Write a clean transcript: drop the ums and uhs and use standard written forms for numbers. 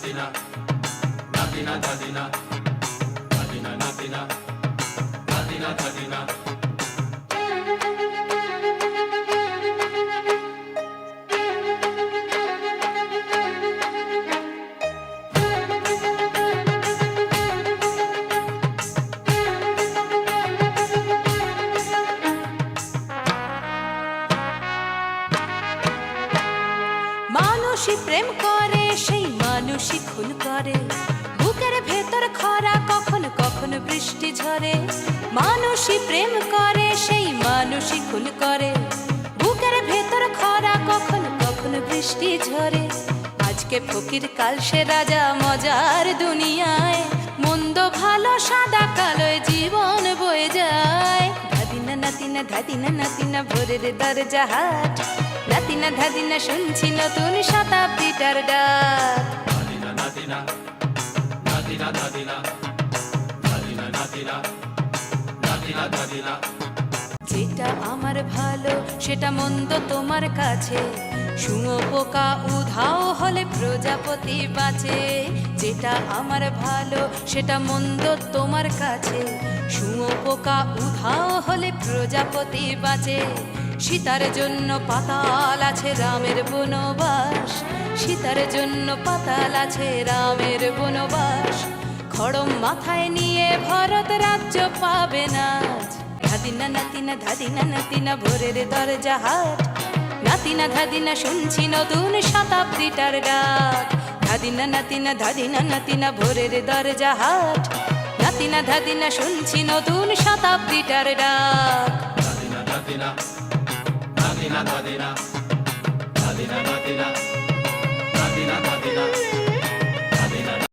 নাতিনা নাতিনা দাদিনা দাদিনা নাতিনা দাদিনা দাদিনা মানুষই প্রেম করে সেই মানুষই খুন করে বুকের ভেতর খরা কখনো কখনো বৃষ্টি ঝরে মানুষই প্রেম করে সেই মানুষই খুন করে বুকের ভেতর খরা কখনো কখনো বৃষ্টি ঝরে আজকে ফকির কাল সে রাজা মজার দুনিয়ায় মন্দ ভালো সাদা কালোয় জীবন বয়ে যায় ধাদিনা নাতিনা ধাদিনা নাতিনা ভোরের দরজা হাট নাতিনা ধাদিনা শুনছি নতুন শতাব্দীটার ডাক নাতিনা নাতিনা নাতিনা দাদিনা দাদিনা নাতিনা নাতিনা দাদিনা যেটা আমার ভালো সেটা মন্দ তোমার কাছে শুঁয়োপোকা উধাও হলে প্রজাপতি বাঁচে যেটা আমার ভালো সেটা মন্দ তোমার কাছে শুঁয়োপোকা উধাও হলে প্রজাপতি বাঁচে সীতার জন্য পাতাল আছে রামের বনবাস সীতার জন্য পাতাল আছে রামের বনবাস খড়ম মাথায় নিয়ে ভরত রাজ্য পাবে না ধাদিনা নাতিনা ধাদিনা নাতিনা ভোরের দরজা হাট নাতিনা ধাদিনা শুনছি নতুন শতাব্দীটার ডাক ধাদিনা নাতিনা ধাদিনা নাতিনা ভোরের দরজা হাট নাতিনা ধাদিনা শুনছি নতুন শতাব্দীটার ডাক নাতিনা নাতিনা নাতিনা দাদিনা